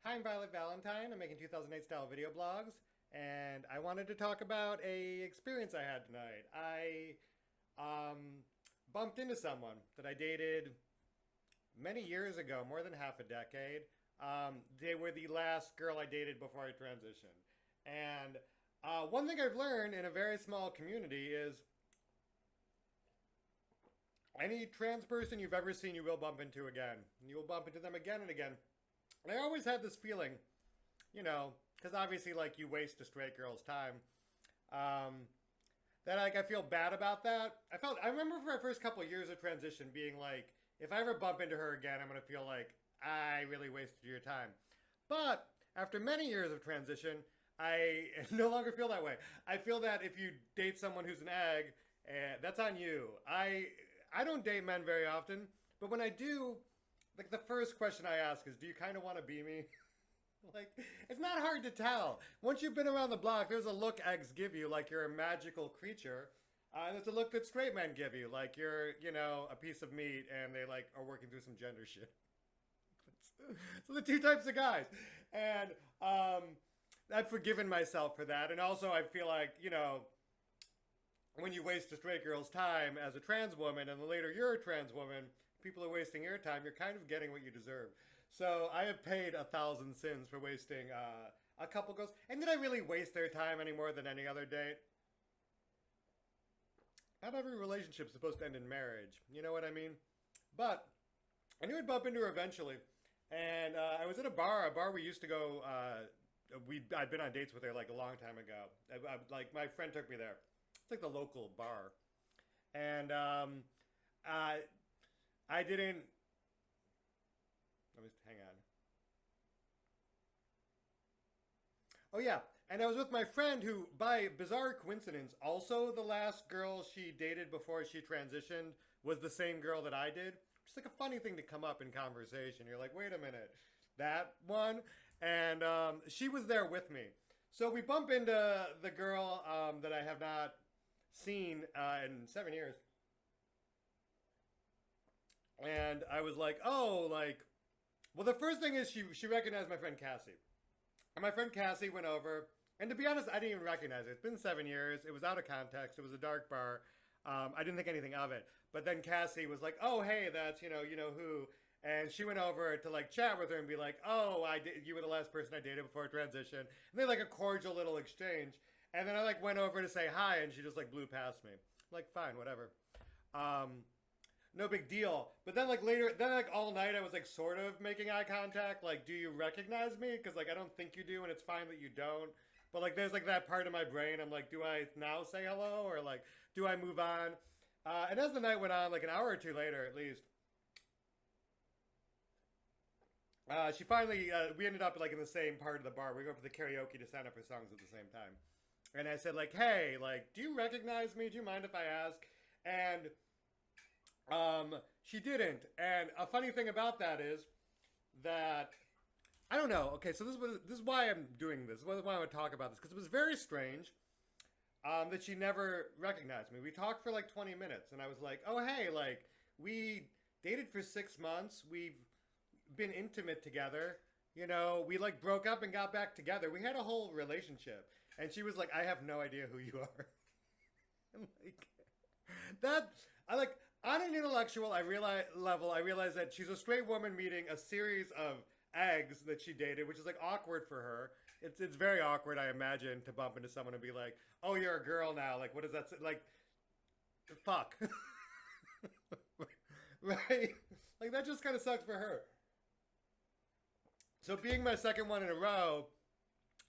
Hi, I'm Violet Valentine. I'm making 2008 style video blogs, and I wanted to talk about a experience I had tonight. I um, bumped into someone that I dated many years ago, more than half a decade. They were the last girl I dated before I transitioned. And one thing I've learned in a very small community is any trans person you've ever seen, you will bump into again. And you will bump into them again and again. And I always had this feeling, because obviously, like, you waste a straight girl's time. Um, that like I feel bad about that. I remember for my first couple of years of transition being like, if I ever bump into her again, I'm gonna feel like I really wasted your time. But after many years of transition, I no longer feel that way. I feel that if you date someone who's an egg, that's on you. I don't date men very often, but when I do, like the first question I ask is, "Do you kind of want to be me?" Like, it's not hard to tell. Once you've been around the block, there's a look eggs give you, like you're a magical creature. And there's a look that straight men give you, like you're, a piece of meat and they, like, are working through some gender shit. So the two types of guys. And I've forgiven myself for that. And also, I feel like, when you waste a straight girl's time as a trans woman and then later you're a trans woman, people are wasting your time, you're kind of getting what you deserve. So I have paid 1,000 sins for wasting a couple girls. And did I really waste their time any more than any other date? Not every relationship's supposed to end in marriage. You know what I mean? But I knew I'd bump into her eventually. And I was at a bar we used to go. I'd been on dates with her like a long time ago. Like my friend took me there. It's like the local bar, and I I didn't. Let me hang on. Oh yeah, and I was with my friend who, by bizarre coincidence, also the last girl she dated before she transitioned was the same girl that I did. Just like a funny thing to come up in conversation. You're like, wait a minute, that one, and she was there with me. So we bump into the girl that I have not seen in 7 years, and I was like, oh, like, well, the first thing is she recognized my friend Cassie. And my friend Cassie went over, and to be honest, I didn't even recognize it. It's been 7 years. It was out of context. It was a dark bar. I didn't think anything of it. But then Cassie was like, "Oh, hey, that's you know who." And she went over to like chat with her and be like, "Oh, you were the last person I dated before transition." And they had like a cordial little exchange. And then I like went over to say hi, and she just like blew past me. Like, fine, whatever. Um, no big deal. But then like later, then like all night, I was like sort of making eye contact. Like, do you recognize me? Because like I don't think you do, and it's fine that you don't. But like there's like that part of my brain. I'm like, do I now say hello or like do I move on? And as the night went on, like an hour or two later, at least, she finally we ended up like in the same part of the bar. We went up to the karaoke to sign up for songs at the same time. And I said like, hey, like, do you recognize me? Do you mind if I ask? And she didn't. And a funny thing about that is that I don't know. Okay, so this is why I'm doing this. This is why I want to talk about this because it was very strange that she never recognized me. We talked for like 20 minutes, and I was like, "Oh, hey, like we dated for 6 months. We've been intimate together. We like broke up and got back together. We had a whole relationship." And she was like, "I have no idea who you are." I'm like, that I like on an intellectual I realize that she's a straight woman meeting a series of eggs that she dated, which is like awkward for her. It's very awkward, I imagine, to bump into someone and be like, "Oh, you're a girl now." Like, what does that say? Like, fuck, right? Like that just kind of sucks for her. So being my second one in a row,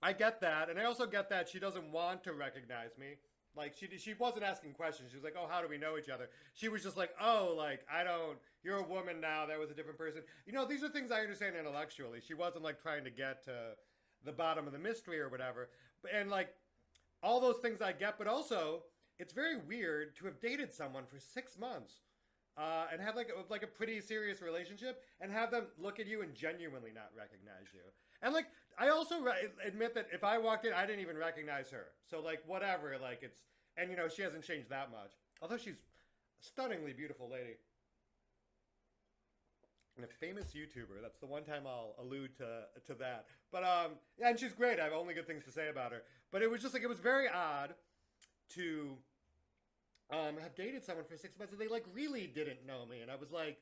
I get that, and I also get that she doesn't want to recognize me. Like she wasn't asking questions. She was like, "Oh, how do we know each other?" She was just like, "Oh, like I don't. You're a woman now. That was a different person." These are things I understand intellectually. She wasn't like trying to get to the bottom of the mystery or whatever. And like all those things I get, but also it's very weird to have dated someone for 6 months and have like a pretty serious relationship and have them look at you and genuinely not recognize you. And like I also admit that if I walked in, I didn't even recognize her. So like whatever, like it's and she hasn't changed that much. Although she's a stunningly beautiful lady. And a famous YouTuber. That's the one time I'll allude to that. But yeah, and she's great. I have only good things to say about her. But it was just like it was very odd to have dated someone for 6 months and they like really didn't know me, and I was like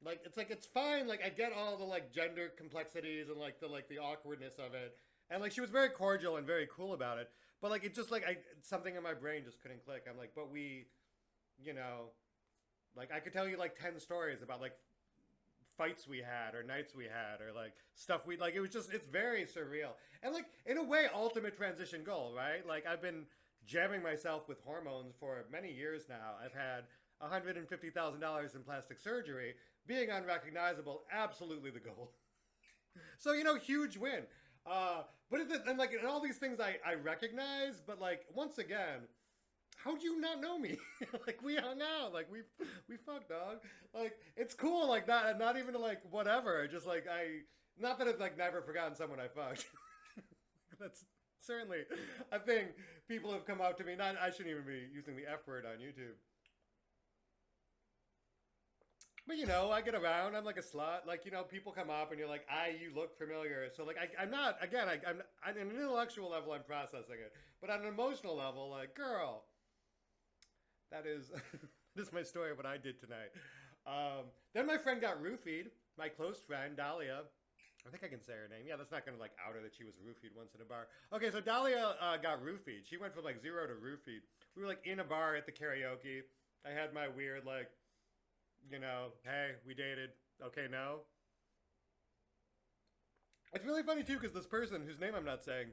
it's fine. Like I get all the like gender complexities and like the awkwardness of it, and like she was very cordial and very cool about it. But like it just like I something in my brain just couldn't click. I'm like, but we, you know, like I could tell you like 10 stories about like fights we had or nights we had or like stuff we like. It was just it's very surreal and like in a way ultimate transition goal, right? Like I've been jamming myself with hormones for many years now. I've had $150,000 in plastic surgery. Being unrecognizable, absolutely the goal. So huge win. But and like and all these things I recognize, but like once again, how do you not know me? Like we hung out, like we fucked, dog. Like it's cool, like not even like whatever. Just like not that I've like never forgotten someone I fucked. That's certainly a thing people have come up to me. Not I shouldn't even be using the F word on YouTube. But I get around. I'm like a slut. Like people come up and you're like, you look familiar. So like, I'm not. Again, I'm on an intellectual level, I'm processing it, but on an emotional level, like, girl, that is this is my story of what I did tonight. Then my friend got roofied. My close friend Dahlia. I think I can say her name. Yeah, that's not gonna like out her that she was roofied once in a bar. Okay, so Dahlia got roofied. She went from like 0 to roofied. We were like in a bar at the karaoke. I had my weird like hey, we dated. Okay, no. It's really funny too because this person whose name I'm not saying,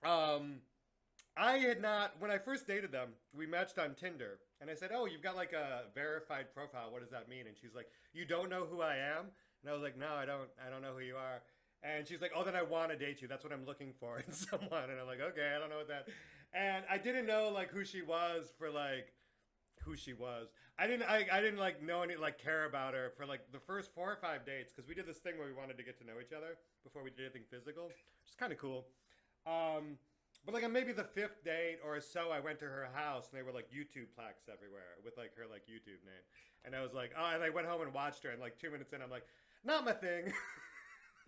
I had not when I first dated them. We matched on Tinder, and I said, "Oh, you've got like a verified profile. What does that mean?" And she's like, "You don't know who I am?" And I was like, "No, I don't. I don't know who you are." And she's like, "Oh, then I want to date you. That's what I'm looking for in someone." And I'm like, "Okay, I don't know what that." And I didn't know like who she was for like who she was. I didn't like know any like care about her for like the first 4 or 5 dates because we did this thing where we wanted to get to know each other before we did anything physical, which is kind of cool. But like on maybe the fifth date or so, I went to her house and they were like YouTube plaques everywhere with like her like YouTube name, and I was like, oh, and I went home and watched her, and like 2 minutes in, I'm like, not my thing.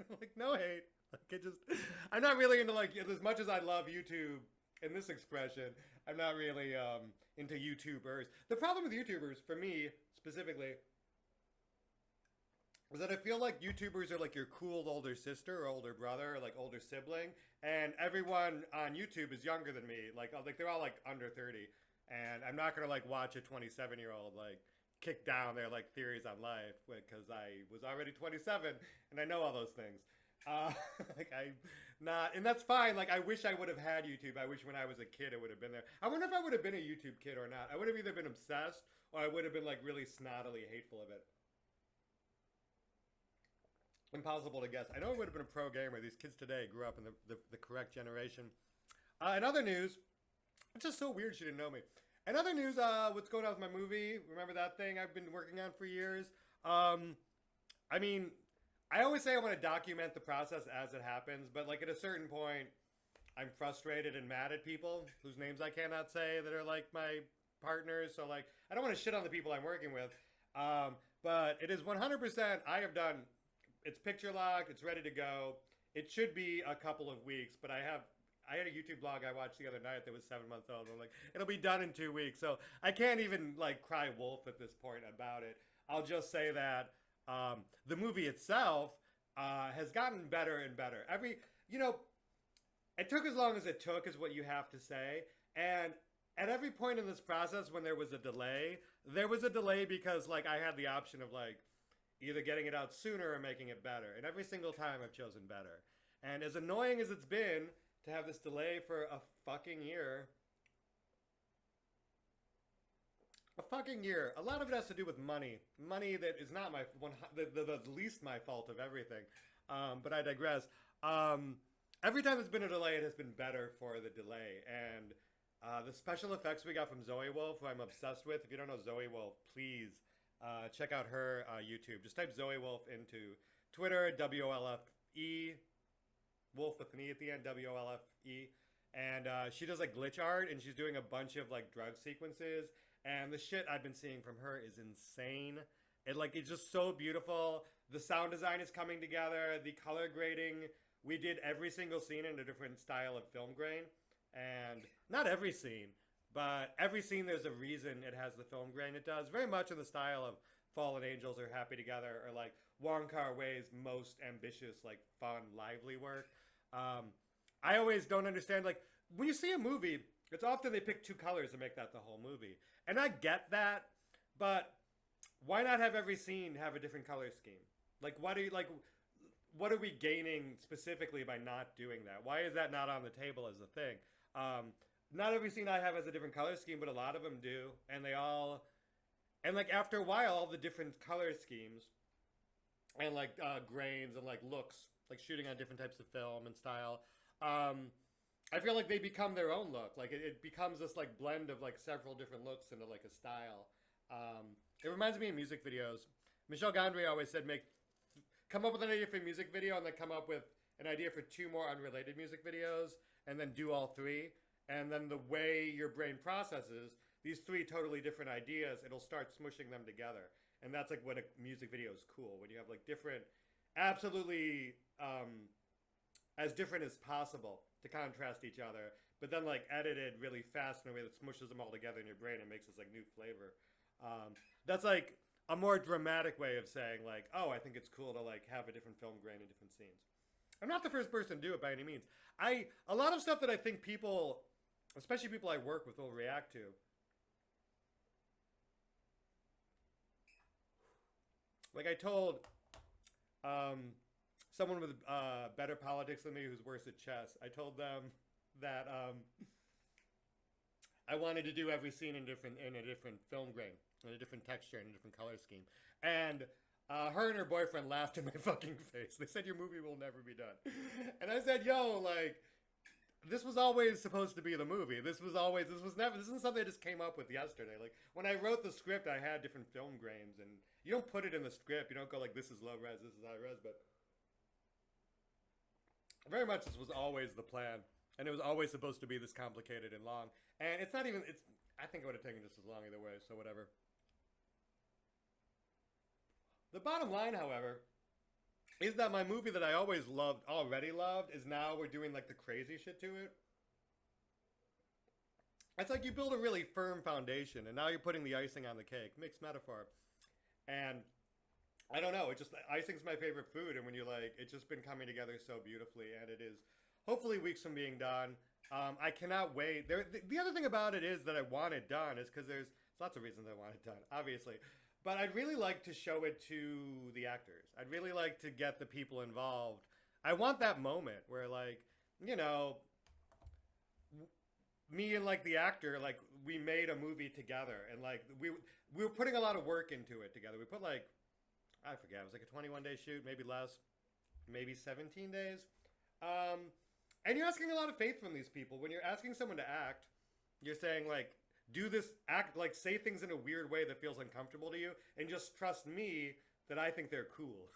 Like no hate. Like it just, I'm not really into like as much as I love YouTube in this expression. I'm not really into YouTubers. The problem with YouTubers, for me specifically, is that I feel like YouTubers are like your cool older sister or older brother or like older sibling, and everyone on YouTube is younger than me. Like they're all like under 30, and I'm not gonna like watch a 27-year-old like kick down their like theories on life because I was already 27 and I know all those things. Uh, like I not, and that's fine. Like I wish I would have had YouTube. I wish when I was a kid it would have been there. I wonder if I would have been a YouTube kid or not. I would have either been obsessed or I would have been like really snottily hateful of it. Impossible to guess. I know I would have been a pro gamer. These kids today grew up in the correct generation. In other news, it's just so weird she didn't know me. In other news, what's going on with my movie? Remember that thing I've been working on for years? I mean, I always say I want to document the process as it happens, but like at a certain point, I'm frustrated and mad at people whose names I cannot say that are like my partners. So like, I don't want to shit on the people I'm working with. But it is 100%. I have done. It's picture locked. It's ready to go. It should be a couple of weeks, but I had a YouTube blog I watched the other night that was 7 months old. I'm like, it'll be done in 2 weeks. So I can't even like cry wolf at this point about it. I'll just say that the movie itself has gotten better and better. It took as long as it took, is what you have to say. And at every point in this process, when there was a delay because like I had the option of like either getting it out sooner or making it better. And every single time I've chosen better. And as annoying as it's been to have this delay for a fucking year, a lot of it has to do with money. Money that is not the least my fault of everything. But I digress. Every time there's been a delay, it has been better for the delay. And the special effects we got from Zoe Wolf, who I'm obsessed with. If you don't know Zoe Wolf, please check out her YouTube. Just type Zoe Wolf into Twitter, WOLFE, Wolf with an E at the end, WOLFE. And she does like glitch art, and she's doing a bunch of like drug sequences. And the shit I've been seeing from her is insane. it's just so beautiful. The sound design is coming together. The color grading, we did every single scene in a different style of film grain, and not every scene, but every scene there's a reason it has the film grain it does. Very much in the style of Fallen Angels or Happy Together or like Wong Kar-wai's most ambitious, like fun, lively work. I always don't understand, like, when you see a movie, it's often they pick two colors to make that the whole movie. And I get that, but why not have every scene have a different color scheme? Like, what are we gaining specifically by not doing that? Why is that not on the table as a thing? Not every scene I have has a different color scheme, but a lot of them do. And they all, and like after a while, all the different color schemes and like grains and like looks, like shooting on different types of film and style, I feel like they become their own look. Like it becomes this like blend of like several different looks into like a style. It reminds me of music videos. Michel Gondry always said, come up with an idea for a music video and then come up with an idea for two more unrelated music videos and then do all three. And then the way your brain processes these three totally different ideas, it'll start smushing them together. And that's like when a music video is cool, when you have like different, absolutely as different as possible to contrast each other, but then like edited really fast in a way that smushes them all together in your brain and makes this like new flavor. That's like a more dramatic way of saying like, oh, I think it's cool to like have a different film grain in different scenes. I'm not the first person to do it by any means. A lot of stuff that I think people, especially people I work with, will react to. Like I told someone with better politics than me who's worse at chess, I told them that I wanted to do every scene in a different film grain, in a different texture, in a different color scheme. And her and her boyfriend laughed in my fucking face. They said, your movie will never be done. And I said, yo, like, this was always supposed to be the movie. This isn't something I just came up with yesterday. Like, when I wrote the script, I had different film grains, and you don't put it in the script. You don't go like, this is low res, this is high res, but very much this was always the plan. And it was always supposed to be this complicated and long. And it's not even, I think it would have taken just as long either way, so whatever. The bottom line, however, is that my movie that I already loved, is now we're doing like the crazy shit to it. It's like you build a really firm foundation, and now you're putting the icing on the cake. Mixed metaphor. And I don't know, icing's my favorite food, and when you like, it's just been coming together so beautifully, and it is hopefully weeks from being done. I cannot wait. The other thing about it is that I want it done is because there's lots of reasons I want it done, obviously. But I'd really like to show it to the actors. I'd really like to get the people involved. I want that moment where, like, you know, me and, like, the actor, like, we made a movie together. And, like, we were putting a lot of work into it together. We put, like, I forget, it was like a 21-day shoot, maybe less, maybe 17 days. And you're asking a lot of faith from these people. When you're asking someone to act, you're saying, like, do this, act, like, say things in a weird way that feels uncomfortable to you, and just trust me that I think they're cool.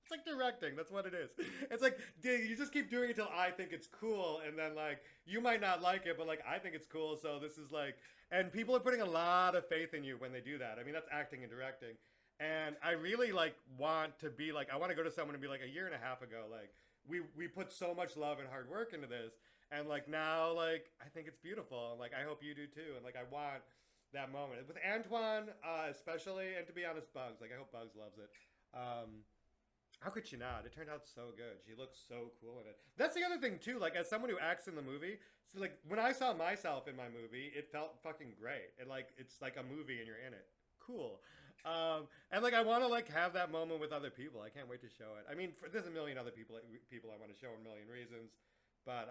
It's like directing, that's what it is. It's like, you just keep doing it till I think it's cool, and then, like, you might not like it, but, like, I think it's cool, so this is, like, and people are putting a lot of faith in you when they do that. I mean, that's acting and directing. And I really, like, want to be, like, I want to go to someone and be, like, a year and a half ago, like, we put so much love and hard work into this, and, like, now, like, I think it's beautiful, and, like, I hope you do too, and, like, I want that moment. With Antoine, especially, and to be honest, Bugs, like, I hope Bugs loves it. How could she not? It turned out so good. She looks so cool in it. That's the other thing, too, like, as someone who acts in the movie, so, like, when I saw myself in my movie, it felt fucking great. It, like, it's like a movie and you're in it. Cool. And, like, I want to, like, have that moment with other people. I can't wait to show it. I mean, there's a million other people I want to show, a million reasons, but,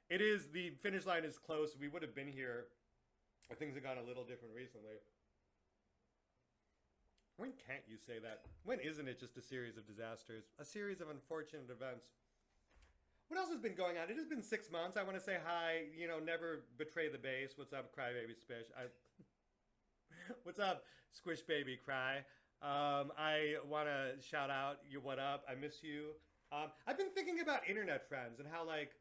it is, the finish line is close. We would have been here if things have gone a little different recently. When can't you say that? When isn't it just a series of disasters? A series of unfortunate events? What else has been going on? It has been 6 months. I want to say hi, you know, never betray the base. What's up, Crybaby Spish? What's up, Squish Baby Cry? I want to shout out you. What up? I miss you. I've been thinking about internet friends and how, like,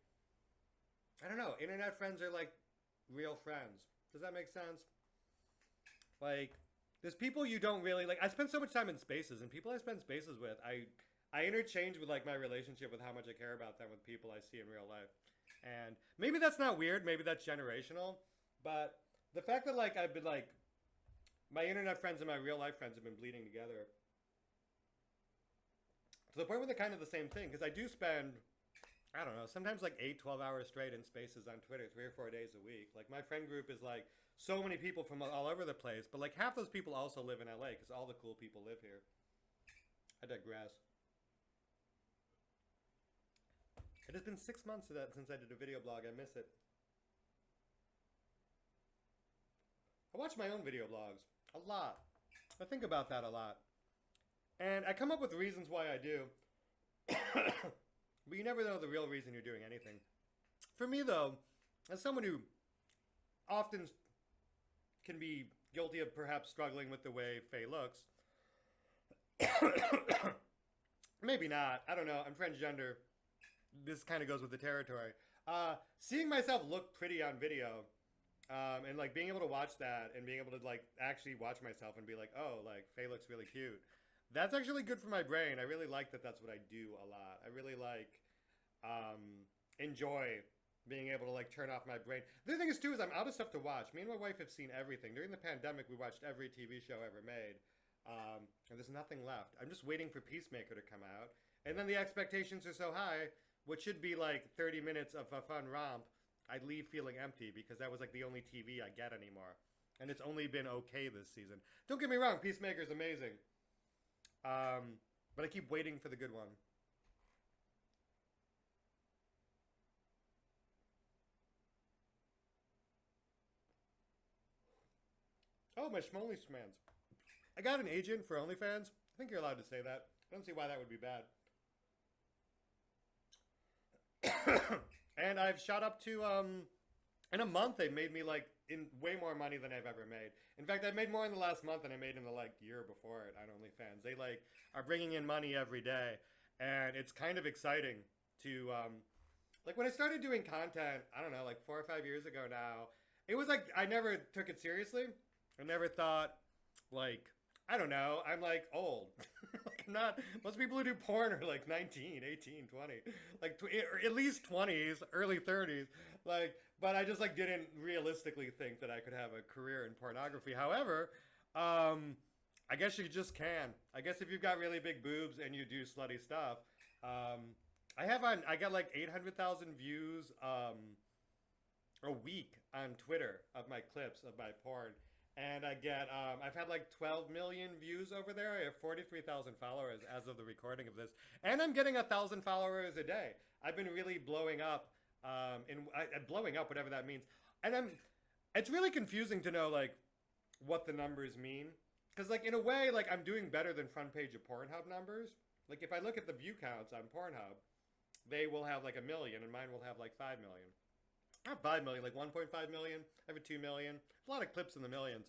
I don't know, internet friends are like real friends. Does that make sense? Like, there's people you don't really like. I spend so much time in spaces, and people I spend spaces with, I interchange with like my relationship with how much I care about them with people I see in real life. And maybe that's not weird, maybe that's generational, but the fact that like I've been like my internet friends and my real life friends have been bleeding together to the point where they're kind of the same thing because I do spend I don't know, sometimes like 8, 12 hours straight in spaces on Twitter 3 or 4 days a week. Like my friend group is like so many people from all over the place, but like half those people also live in LA because all the cool people live here. I digress. It has been 6 months since I did a video blog. I miss it. I watch my own video blogs a lot. I think about that a lot. And I come up with reasons why I do. But you never know the real reason you're doing anything. For me, though, as someone who often can be guilty of perhaps struggling with the way Faye looks, maybe not. I don't know. I'm transgender. This kind of goes with the territory. Seeing myself look pretty on video, and like being able to watch that and being able to like actually watch myself and be like, oh, like Faye looks really cute. That's actually good for my brain. I really like that that's what I do a lot. I really like enjoy being able to like turn off my brain. The other thing is too is I'm out of stuff to watch. Me and my wife have seen everything. During the pandemic, we watched every TV show ever made. And there's nothing left. I'm just waiting for Peacemaker to come out. And then the expectations are so high, what should be like 30 minutes of a fun romp, I leave feeling empty because that was like the only TV I get anymore. And it's only been okay this season. Don't get me wrong, Peacemaker's amazing. But I keep waiting for the good one. Oh, my Schmolly-schmans. I got an agent for OnlyFans. I think you're allowed to say that. I don't see why that would be bad. And I've shot up to, in a month they've made me like in way more money than I've ever made. In fact, I've made more in the last month than I made in the like year before it on OnlyFans. They like are bringing in money every day, and it's kind of exciting to like when I started doing content. I don't know, like 4 or 5 years ago now. It was like I never took it seriously. I never thought like I don't know. I'm like old. Like I'm not. Most people who do porn are like 19, 18, 20, like or at least 20s, early 30s. Like, but I just like didn't realistically think that I could have a career in pornography. However, I guess you just can. I guess if you've got really big boobs and you do slutty stuff, I got like 800,000 views a week on Twitter of my clips of my porn. And I get, I've had like 12 million views over there. I have 43,000 followers as of the recording of this. And I'm getting 1,000 followers a day. I've been really blowing up, blowing up, whatever that means. And it's really confusing to know like what the numbers mean. Because like in a way, like I'm doing better than front page of Pornhub numbers. Like if I look at the view counts on Pornhub, they will have like 1 million and mine will have like 5 million. Not 5 million, like 1.5 million. I have a 2 million. A lot of clips in the millions.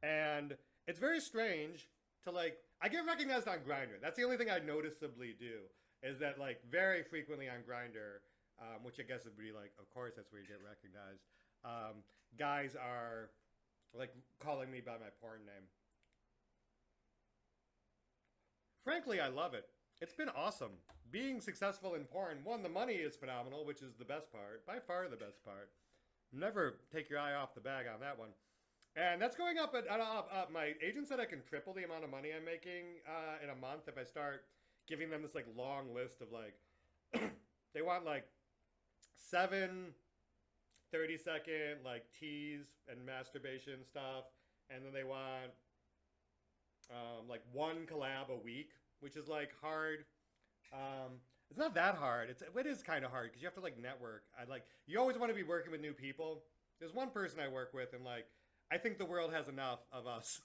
And it's very strange to like, I get recognized on Grindr. That's the only thing I noticeably do, is that like very frequently on Grindr, which I guess would be like, of course that's where you get recognized. Guys are like calling me by my porn name. Frankly, I love it. It's been awesome. Being successful in porn, one, the money is phenomenal, which is the best part. By far the best part. Never take your eye off the bag on that one. And that's going up. My agent said I can triple the amount of money I'm making in a month if I start giving them this like long list of like, they want like 7 30-second like tease and masturbation stuff. And then they want like 1 collab a week, which is like hard. It's not that hard. It is kind of hard because you have to like network. You always want to be working with new people. There's one person I work with, and like I think the world has enough of us.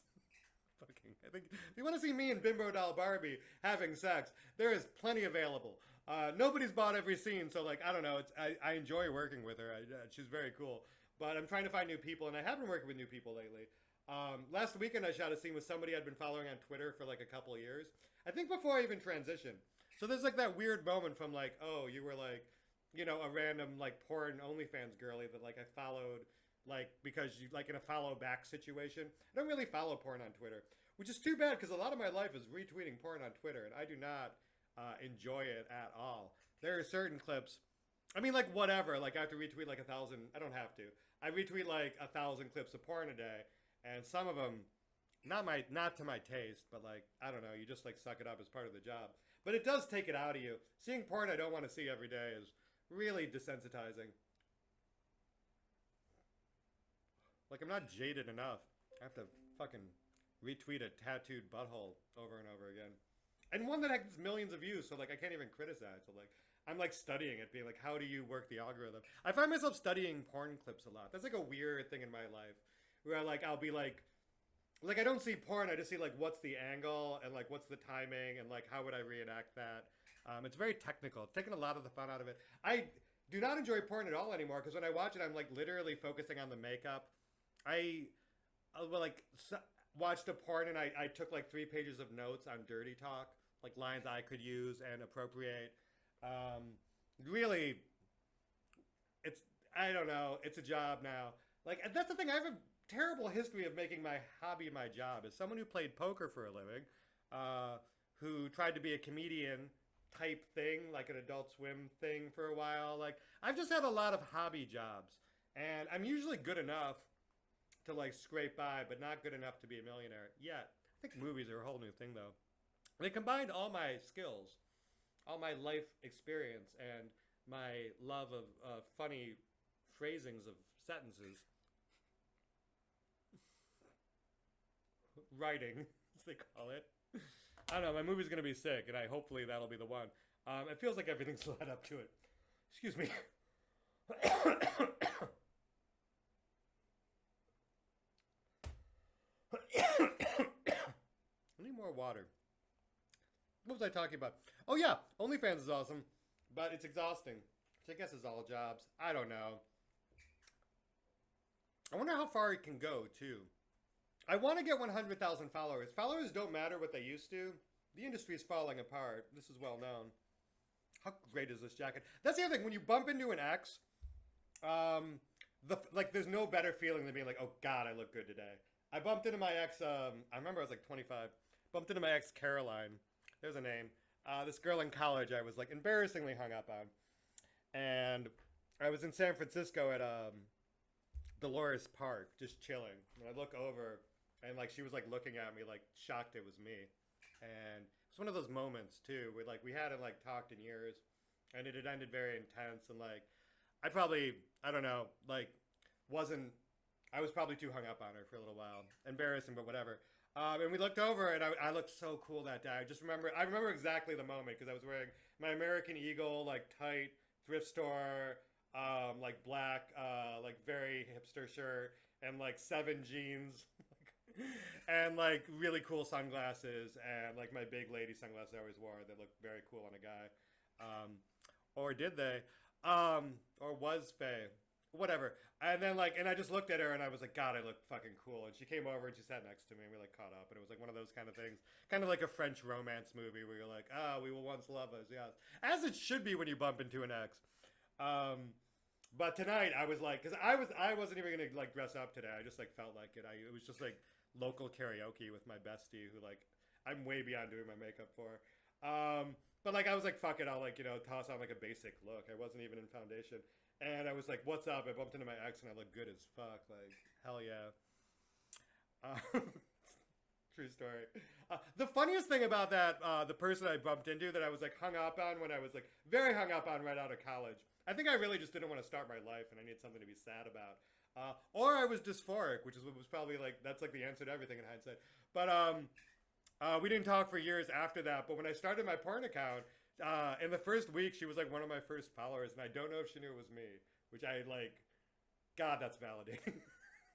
I think if you want to see me and Bimbo Doll Barbie having sex, there is plenty available. Nobody's bought every scene, so like I don't know. I enjoy working with her. She's very cool. But I'm trying to find new people, and I have been working with new people lately. Last weekend I shot a scene with somebody I'd been following on Twitter for like a couple of years. I think before I even transitioned. So there's like that weird moment from like, oh, you were like, you know, a random like porn OnlyFans girly that like I followed like because you like in a follow back situation. I don't really follow porn on Twitter, which is too bad because a lot of my life is retweeting porn on Twitter, and I do not enjoy it at all. There are certain clips. I mean, like whatever. Like I have to retweet like 1,000. I don't have to. I retweet like 1,000 clips of porn a day, and some of them not to my taste, but like I don't know. You just like suck it up as part of the job. But it does take it out of you. Seeing porn I don't want to see every day is really desensitizing. Like, I'm not jaded enough. I have to fucking retweet a tattooed butthole over and over again. And one that has millions of views, so, like, I can't even criticize. So, like, I'm, like, studying it, being like, how do you work the algorithm? I find myself studying porn clips a lot. That's, like, a weird thing in my life. Where, like, I'll be, like, I don't see porn, I just see, like, what's the angle, and, like, what's the timing, and, like, how would I reenact that? It's very technical. It's taken a lot of the fun out of it. I do not enjoy porn at all anymore, because when I watch it, I'm, like, literally focusing on the makeup. I watched a porn and I took like 3 pages of notes on dirty talk, like lines I could use and appropriate. Really, I don't know, it's a job now. Like, that's the thing, I have a terrible history of making my hobby my job. As someone who played poker for a living, who tried to be a comedian type thing, like an Adult Swim thing for a while, like, I've just had a lot of hobby jobs. And I'm usually good enough to like scrape by, but not good enough to be a millionaire yet. I think movies are a whole new thing though. They combined all my skills, all my life experience, and my love of funny phrasings of sentences. Writing, as they call it. I don't know, my movie's gonna be sick, and hopefully that'll be the one. It feels like everything's led up to it. Excuse me. I need more water. What was I talking about? Oh yeah, OnlyFans is awesome, but it's exhausting. Which I guess is all jobs. I don't know. I wonder how far it can go, too. I want to get 100,000 followers. Followers don't matter what they used to. The industry is falling apart. This is well known. How great is this jacket? That's the other thing. When you bump into an ex, there's no better feeling than being like, oh God, I look good today. I bumped into my ex, I remember I was like 25. Bumped into my ex, Caroline. There's a name. This girl in college I was like embarrassingly hung up on. And I was in San Francisco at Dolores Park, just chilling. And I look over, and like she was like looking at me, like shocked it was me. And it was one of those moments too, where like we hadn't like talked in years, and it had ended very intense. And like I don't know, like I was probably too hung up on her for a little while. Embarrassing, but whatever. And we looked over, and I looked so cool that day. I remember exactly the moment because I was wearing my American Eagle like tight thrift store, like black, like very hipster shirt, and like 7 jeans, and like really cool sunglasses, and like my big lady sunglasses I always wore that looked very cool on a guy. Or did they? Or was Faye? Whatever. And then like, and I just looked at her and I was like, God, I look fucking cool. And she came over and she sat next to me and we like caught up. And it was like one of those kind of things, kind of like a French romance movie where you're like, oh, we will once love us. Yes. As it should be when you bump into an ex. But tonight I was like, cause I wasn't even going to like dress up today. I just like felt like it. It was just like local karaoke with my bestie who like, I'm way beyond doing my makeup for. But like, I was like, fuck it. I'll like, toss on like a basic look. I wasn't even in foundation. And I was like, what's up? I bumped into my ex and I look good as fuck. Like, hell yeah. True story. The funniest thing about that, the person I bumped into that I was like hung up on when I was like very hung up on right out of college. I think I really just didn't want to start my life and I needed something to be sad about. Or I was dysphoric, which was probably like, that's like the answer to everything in hindsight. But we didn't talk for years after that. But when I started my porn account, in the first week, she was like one of my first followers, and I don't know if she knew it was me, which I like. God, that's validating.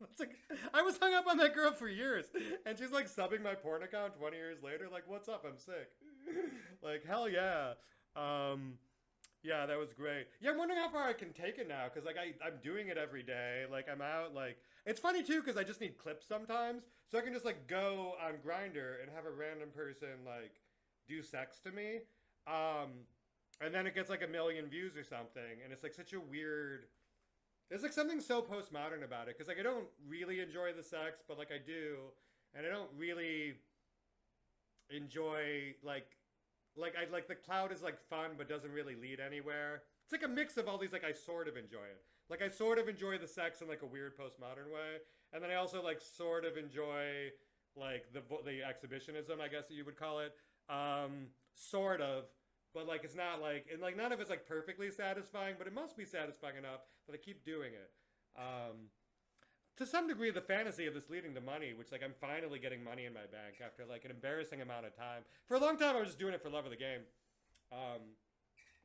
It's like I was hung up on that girl for years, and she's like subbing my porn account 20 years later. Like, what's up? I'm sick. Like, hell yeah. Yeah, that was great. Yeah, I'm wondering how far I can take it now, because like I'm doing it every day. Like I'm out. Like it's funny too, because I just need clips sometimes, so I can just like go on Grindr and have a random person like do sex to me. And then it gets like 1 million views or something, and it's like such a weird. There's like something so postmodern about it because like I don't really enjoy the sex, but like I do, and I don't really enjoy like I like the cloud is like fun but doesn't really lead anywhere. It's like a mix of all these like I sort of enjoy it. Like I sort of enjoy the sex in like a weird postmodern way, and then I also like sort of enjoy like the exhibitionism, I guess that you would call it. Sort of, but like it's not like and like none of it's like perfectly satisfying, but it must be satisfying enough that I keep doing it. To some degree, the fantasy of this leading to money, which like I'm finally getting money in my bank after like an embarrassing amount of time. For a long time, I was just doing it for love of the game,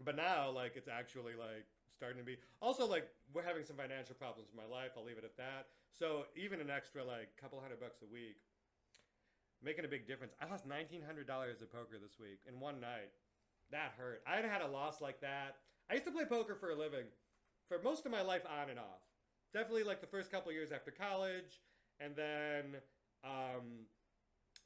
but now like it's actually like starting to be. Also, like we're having some financial problems in my life. I'll leave it at that. So even an extra like couple $100 a week, making a big difference. I lost $1,900 at poker this week in one night. That hurt. I hadn't had a loss like that. I used to play poker for a living for most of my life on and off. Definitely like the first couple years after college. And then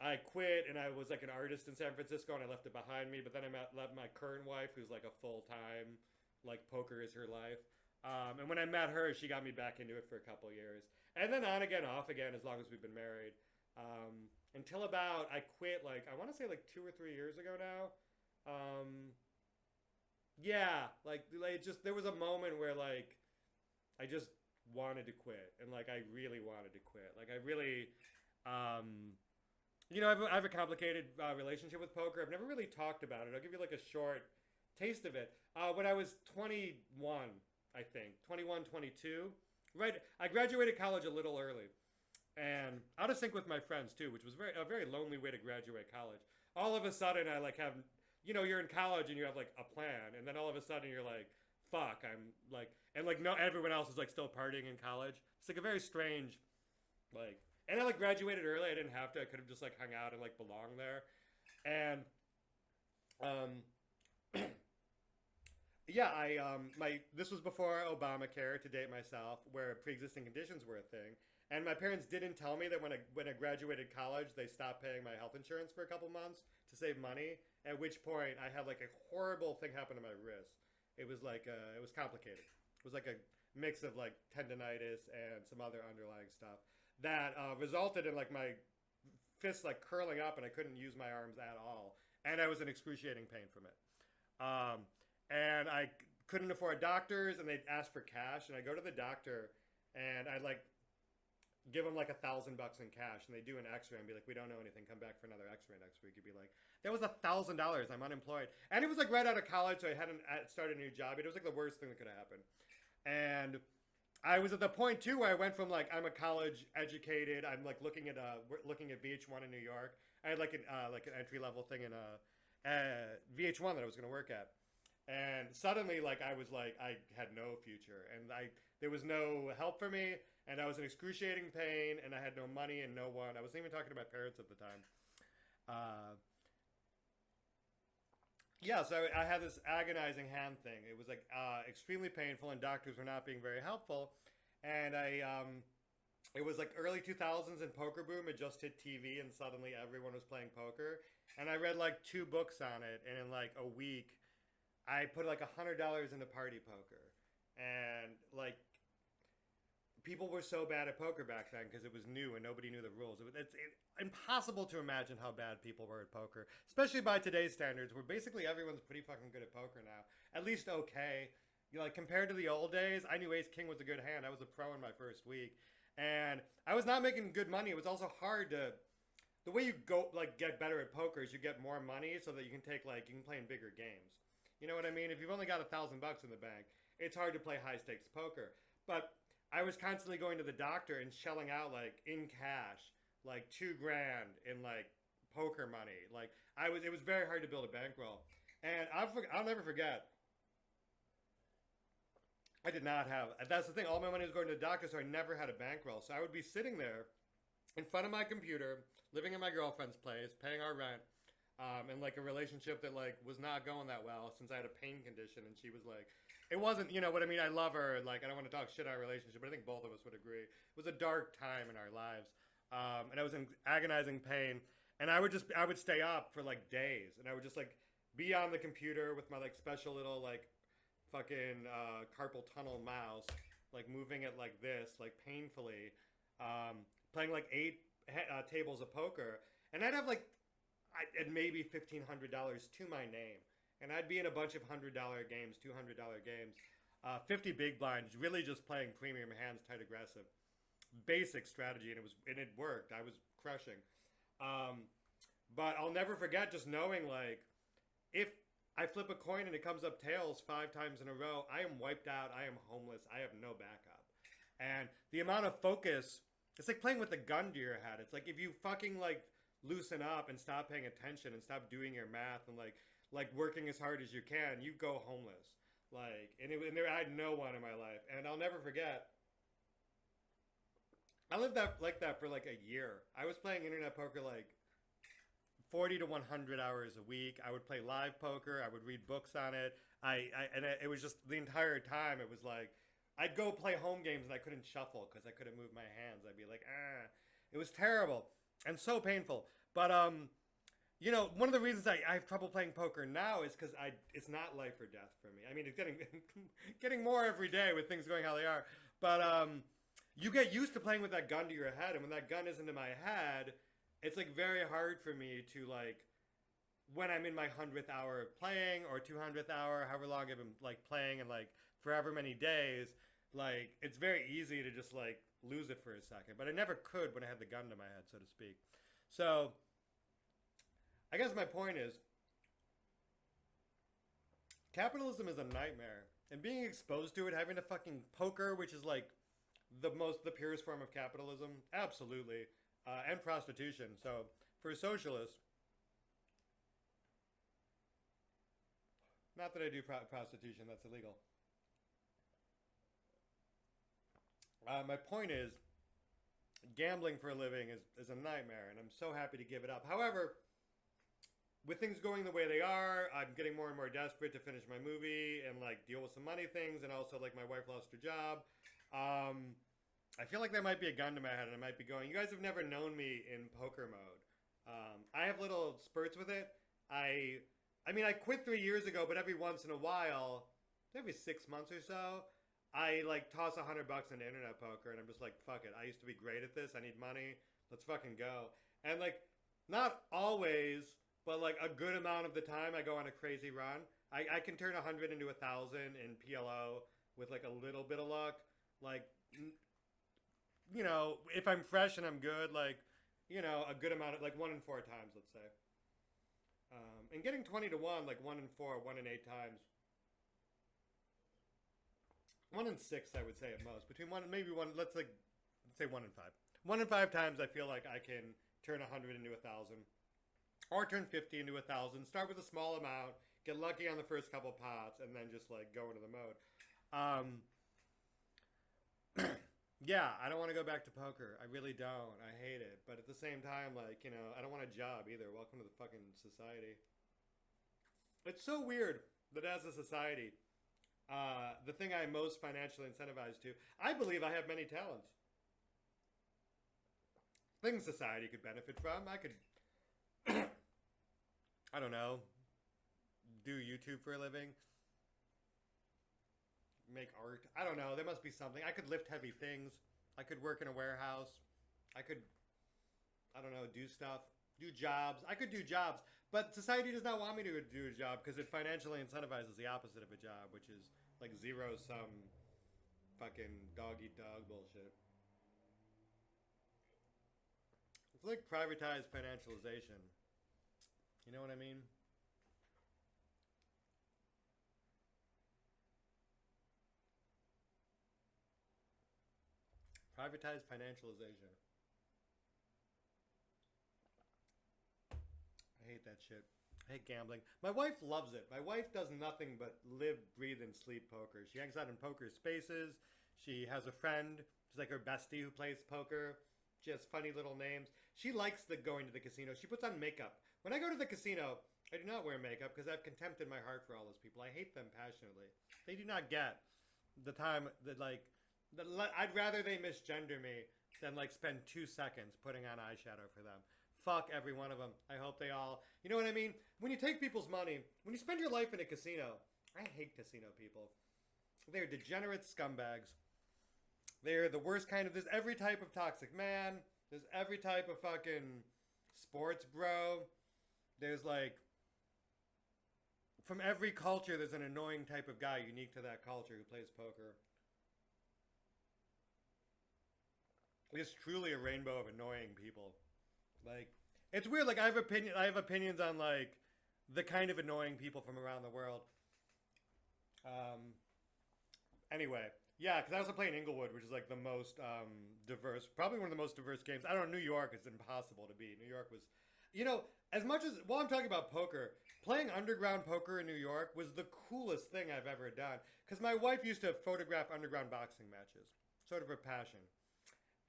I quit and I was like an artist in San Francisco and I left it behind me. But then I met my current wife who's like a full-time, like poker is her life. And when I met her, she got me back into it for a couple years. And then on again, off again, as long as we've been married. Until about, I quit like, I want to say like 2 or 3 years ago now. Yeah, like just there was a moment where like I just wanted to quit, and like I really wanted to quit. Like I really, you know, I have a complicated relationship with poker. I've never really talked about it. I'll give you like a short taste of it. When I was 21, I think 21, 22, right? I graduated college a little early, and out of sync with my friends too, which was a very lonely way to graduate college. All of a sudden, I like have you know, you're in college and you have like a plan, and then all of a sudden you're like, fuck, I'm like, and like no, everyone else is like still partying in college. It's like a very strange, like, and I like graduated early. I didn't have to. I could have just like hung out and like belonged there, and yeah, this was before Obamacare, to date myself, where pre-existing conditions were a thing. And my parents didn't tell me that when I graduated college, they stopped paying my health insurance for a couple months to save money. At which point, I had like a horrible thing happen to my wrist. It was like it was complicated. It was like a mix of like tendonitis and some other underlying stuff that resulted in like my fists like curling up, and I couldn't use my arms at all, and I was in excruciating pain from it. And I couldn't afford doctors, and they'd ask for cash, and I go to the doctor, and I like give them like $1,000 in cash, and they do an x-ray and be like, we don't know anything, come back for another x-ray next week. You'd be like, that was $1,000, I'm unemployed. And it was like right out of college, so I hadn't started a new job. It was like the worst thing that could have happened. And I was at the point too where I went from like, I'm a college educated, I'm like looking at VH1 in New York. I had like an entry-level thing in VH1 that I was going to work at. And suddenly, like, I was like, I had no future, and there was no help for me, and I was in excruciating pain, and I had no money and no one. I wasn't even talking to my parents at the time. Yeah, so I had this agonizing hand thing. It was like extremely painful, and doctors were not being very helpful. And it was like early 2000s, and poker boom had just hit TV, and suddenly everyone was playing poker. And I read like 2 books on it, and in like a week, I put like $100 into party poker, and like people were so bad at poker back then because it was new and nobody knew the rules. It's impossible to imagine how bad people were at poker, especially by today's standards, where basically everyone's pretty fucking good at poker now. At least okay. You know, like compared to the old days, I knew Ace King was a good hand. I was a pro in my first week, and I was not making good money. It was also hard to. The way you go like get better at poker is you get more money so that you can take like you can play in bigger games. You know what I mean? If you've only got $1,000 in the bank, it's hard to play high stakes poker. But I was constantly going to the doctor and shelling out like in cash, like $2,000 in like poker money. Like it was very hard to build a bankroll. And I'll never forget. I did not have. That's the thing. All my money was going to the doctor, so I never had a bankroll. So I would be sitting there in front of my computer, living in my girlfriend's place, paying our rent. And like a relationship that like was not going that well since I had a pain condition, and she was like, it wasn't, you know what I mean? I love her, and like I don't want to talk shit on our relationship, but I think both of us would agree it was a dark time in our lives, and I was in agonizing pain, and I would stay up for like days, and I would just like be on the computer with my like special little like fucking carpal tunnel mouse, like moving it like this, like painfully, playing like eight tables of poker, and I'd have like and maybe $1,500 to my name, and I'd be in a bunch of $100 games, $200 games, 50 big blinds, really just playing premium hands, tight aggressive, basic strategy, and it worked. I was crushing. Um, but I'll never forget just knowing like if I flip a coin and it comes up tails 5 times in a row, I am wiped out. I am homeless. I have no backup. And the amount of focus, it's like playing with a gun to your head. It's like if you fucking like loosen up and stop paying attention and stop doing your math and like working as hard as you can, you go homeless. Like I had no one in my life, and I'll never forget. I lived like that for like a year. I was playing internet poker like 40 to 100 hours a week. I would play live poker. I would read books on it. It was just the entire time. It was like I'd go play home games and I couldn't shuffle because I couldn't move my hands. I'd be like, ah, it was terrible and so painful. But one of the reasons I have trouble playing poker now is because it's not life or death for me. I mean, it's getting more every day with things going how they are. But you get used to playing with that gun to your head, and when that gun isn't in my head, it's like very hard for me to like when I'm in my 100th hour of playing or 200th hour, however long I've been like playing, and like forever many days, like it's very easy to just like lose it for a second. But I never could when I had the gun to my head, so to speak. So I guess my point is capitalism is a nightmare, and being exposed to it, having to fucking poker, which is like the purest form of capitalism, absolutely, and prostitution. So for a socialist, not that I do prostitution, that's illegal. My point is, gambling for a living is a nightmare, and I'm so happy to give it up. However, with things going the way they are, I'm getting more and more desperate to finish my movie and like deal with some money things, and also like my wife lost her job. I feel like there might be a gun to my head, and I might be going. You guys have never known me in poker mode. I have little spurts with it. I mean, I quit 3 years ago, but every once in a while, every 6 months or so, I like toss $100 into internet poker, and I'm just like, fuck it. I used to be great at this. I need money. Let's fucking go. And like, not always, but like a good amount of the time, I go on a crazy run. I can turn 100 into 1,000 in PLO with like a little bit of luck. Like, if I'm fresh and I'm good, like, a good amount of like 1 in 4 times, let's say. And getting 20 to 1, like 1 in 4, 1 in 8 times. 1 in 6, I would say at most. Between 1 and maybe 1, let's say 1 in 5. 1 in 5 times, I feel like I can turn 100 into 1,000. Or turn 50 into 1,000. Start with a small amount, get lucky on the first couple pots, and then just like go into the mode. Yeah, I don't want to go back to poker. I really don't. I hate it. But at the same time, like, I don't want a job either. Welcome to the fucking society. It's so weird that as a society, the thing I'm most financially incentivized to, I believe I have many talents. Things society could benefit from. I could, I don't know, do YouTube for a living. Make art. I don't know. There must be something. I could lift heavy things. I could work in a warehouse. I could, I don't know, do stuff. Do jobs. I could do jobs. But society does not want me to do a job because it financially incentivizes the opposite of a job, which is like zero-sum fucking dog-eat-dog bullshit. It's like privatized financialization. You know what I mean? Privatized financialization. I hate that shit. I hate gambling. My wife loves it. My wife does nothing but live, breathe, and sleep poker. She hangs out in poker spaces. She has a friend. She's like her bestie who plays poker. She has funny little names. She likes going to the casino. She puts on makeup. When I go to the casino, I do not wear makeup because I have contempt in my heart for all those people. I hate them passionately. They do not get the time that like... I'd rather they misgender me than like spend 2 seconds putting on eyeshadow for them. Fuck every one of them. I hope they all... You know what I mean? When you take people's money, when you spend your life in a casino, I hate casino people. They're degenerate scumbags. They're the worst kind of. There's every type of toxic man. There's every type of fucking sports bro. There's like from every culture. There's an annoying type of guy unique to that culture who plays poker. It's truly a rainbow of annoying people. Like it's weird. Like I have opinions on like the kind of annoying people from around the world. Um, Anyway, yeah, because I also play in Inglewood, which is like the most diverse, probably one of the most diverse games. I don't know, New York is impossible to beat. New York was, you know, as much as, while I'm talking about poker, playing underground poker in New York was the coolest thing I've ever done. Because my wife used to photograph underground boxing matches, sort of her passion.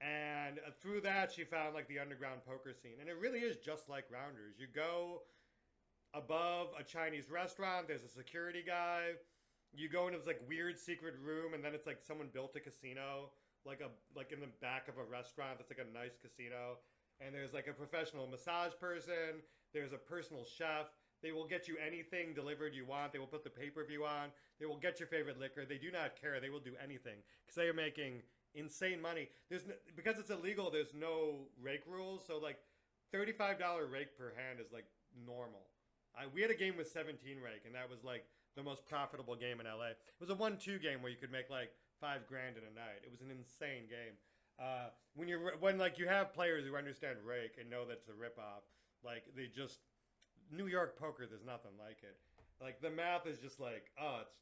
And through that, she found like the underground poker scene. And it really is just like Rounders. You go above a Chinese restaurant, there's a security guy. You go into this like weird secret room, and then it's like someone built a casino, like in the back of a restaurant that's like a nice casino. And there's like a professional massage person. There's a personal chef. They will get you anything delivered you want. They will put the pay-per-view on. They will get your favorite liquor. They do not care. They will do anything because they are making insane money. There's no, because it's illegal. There's no rake rules. So like $35 rake per hand is like normal. We had a game with 17 rake, and that was like the most profitable game in LA. It was a 1-2 game where you could make like $5,000 in a night. It was an insane game. When like you have players who understand rake and know that's a ripoff, like they just New York poker, there's nothing like it. Like the math is just like, oh, it's.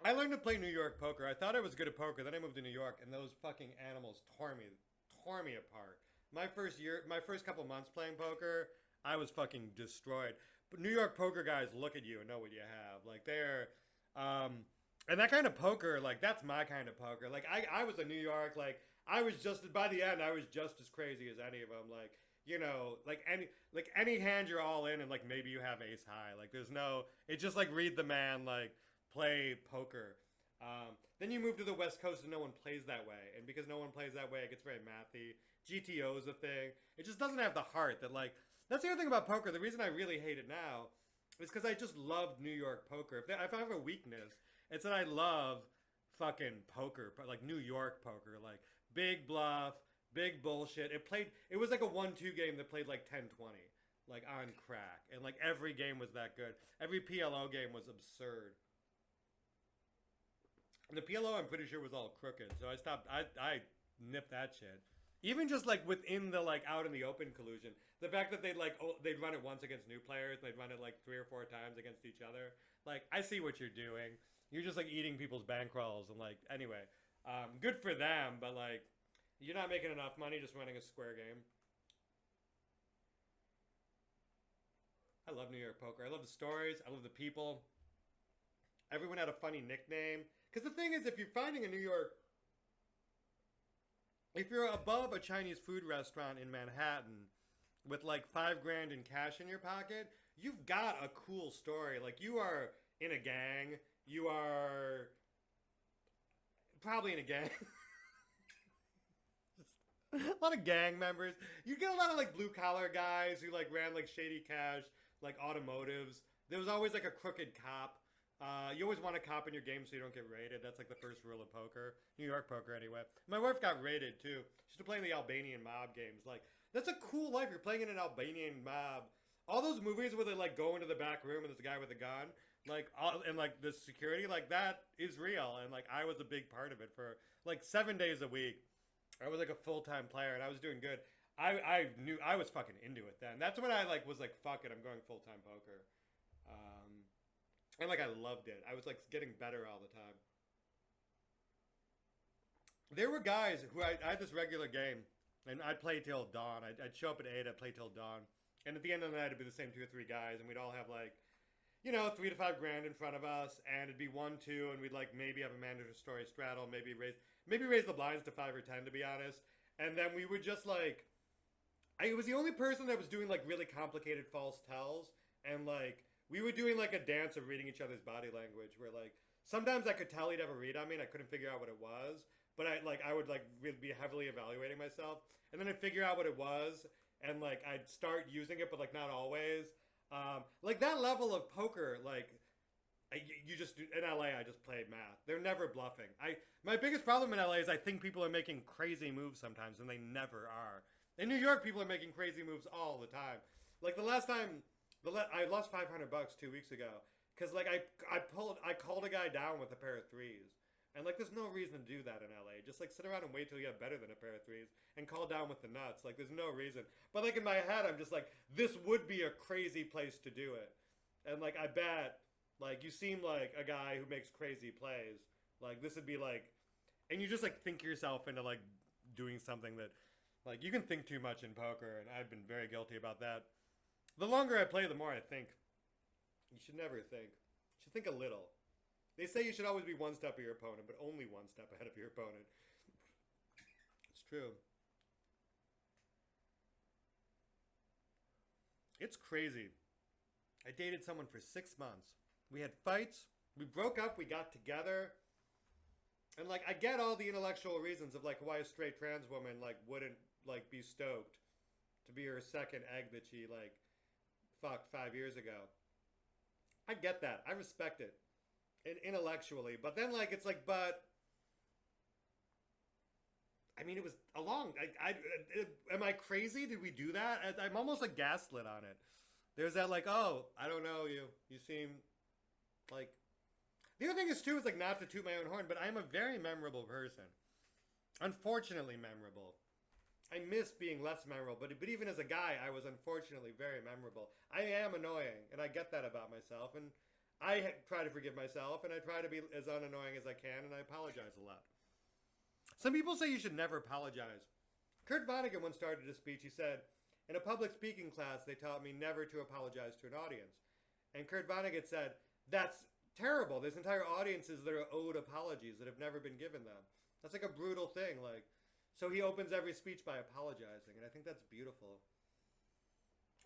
I learned to play New York poker. I thought I was good at poker. Then I moved to New York, and those fucking animals tore me apart. My first couple months playing poker, I was fucking destroyed. But New York poker guys look at you and know what you have. Like they're, and that kind of poker, like that's my kind of poker. Like I was in New York, like I was just by the end, I was just as crazy as any of them. Like like any hand you're all in, and like maybe you have ace high. Like there's no, it's just like read the man, like play poker. Then you move to the West Coast and no one plays that way, and because no one plays that way, it gets very mathy. GTO is a thing. It just doesn't have the heart that like. That's the other thing about poker. The reason I really hate it now is because I just loved New York poker. If I have a weakness, it's that I love fucking poker, like New York poker, like big bluff, big bullshit. It was like a 1-2 game that played like 10-20, like on crack. And like every game was that good. Every PLO game was absurd. And the PLO I'm pretty sure was all crooked. So I stopped, I nipped that shit. Even just like within the like out in the open collusion, the fact that they'd run it once against new players, they'd run it like 3 or 4 times against each other. Like I see what you're doing. You're just like eating people's bankrolls and like anyway, good for them. But like you're not making enough money just running a square game. I love New York poker. I love the stories. I love the people. Everyone had a funny nickname. Because the thing is, if you're finding a New York. If you're above a Chinese food restaurant in Manhattan with like $5,000 in cash in your pocket, you've got a cool story. Like you are in a gang. You are probably in a gang. A lot of gang members. You get a lot of like blue collar guys who like ran like shady cash, like automotives. There was always like a crooked cop. You always want a cop in your game so you don't get raided. That's like the first rule of poker. New York poker, anyway. My wife got raided, too. She's playing the Albanian mob games. Like, that's a cool life. You're playing in an Albanian mob. All those movies where they, like, go into the back room and there's a guy with a gun. Like, and, like, the security, like, that is real. And, like, I was a big part of it for, like, 7 days a week. I was, like, a full-time player, and I was doing good. I knew I was fucking into it then. That's when I, like, was like, fuck it, I'm going full-time poker. And like I loved it. I was like getting better all the time. There were guys who I had this regular game, and I'd play till dawn. I'd show up at 8, I'd play till dawn, and at the end of the night, it'd be the same 2 or 3 guys, and we'd all have like, $3 to $5,000 in front of us, and it'd be 1-2, and we'd like maybe have a mandatory straddle, maybe raise the blinds to 5 or 10, to be honest, and then we would just like, I was the only person that was doing like really complicated false tells, and like. We were doing like a dance of reading each other's body language where like sometimes I could tell he'd have a read on me and I couldn't figure out what it was, but I would like really be heavily evaluating myself, and then I'd figure out what it was and like I'd start using it, but like not always. Like that level of poker, like You just in LA. I just play math. They're never bluffing. My biggest problem in LA is I think people are making crazy moves sometimes, and they never are. In New York, people are making crazy moves all the time. Like the last time, I lost $500 2 weeks ago because like I called a guy down with a pair of threes. And like, there's no reason to do that in LA. Just like sit around and wait till you have better than a pair of threes and call down with the nuts. Like, there's no reason. But like in my head, I'm just like, this would be a crazy place to do it. And like, I bet, like, you seem like a guy who makes crazy plays. Like, this would be like, and you just like think yourself into like doing something that, like, you can think too much in poker, and I've been very guilty about that. The longer I play, the more I think. You should never think. You should think a little. They say you should always be one step of your opponent, but only one step ahead of your opponent. It's true. It's crazy. I dated someone for 6 months. We had fights. We broke up. We got together. And like, I get all the intellectual reasons of like why a straight trans woman like wouldn't like be stoked to be her second egg that she like fucked 5 years ago. I get that. I respect it. Intellectually, but then like it's like, but I mean, it was a long. Am I crazy? Did we do that? I'm almost like gaslit on it. There's that like, oh, I don't know you. You seem like. The other thing is too is like not to toot my own horn, but I'm a very memorable person. Unfortunately memorable. I miss being less memorable, but even as a guy, I was unfortunately very memorable. I am annoying, and I get that about myself, and I try to forgive myself, and I try to be as unannoying as I can, and I apologize a lot. Some people say you should never apologize. Kurt Vonnegut once started a speech. He said, in a public speaking class, they taught me never to apologize to an audience. And Kurt Vonnegut said, that's terrible. There's entire audiences that are owed apologies that have never been given them. That's like a brutal thing. Like, so he opens every speech by apologizing, and I think that's beautiful.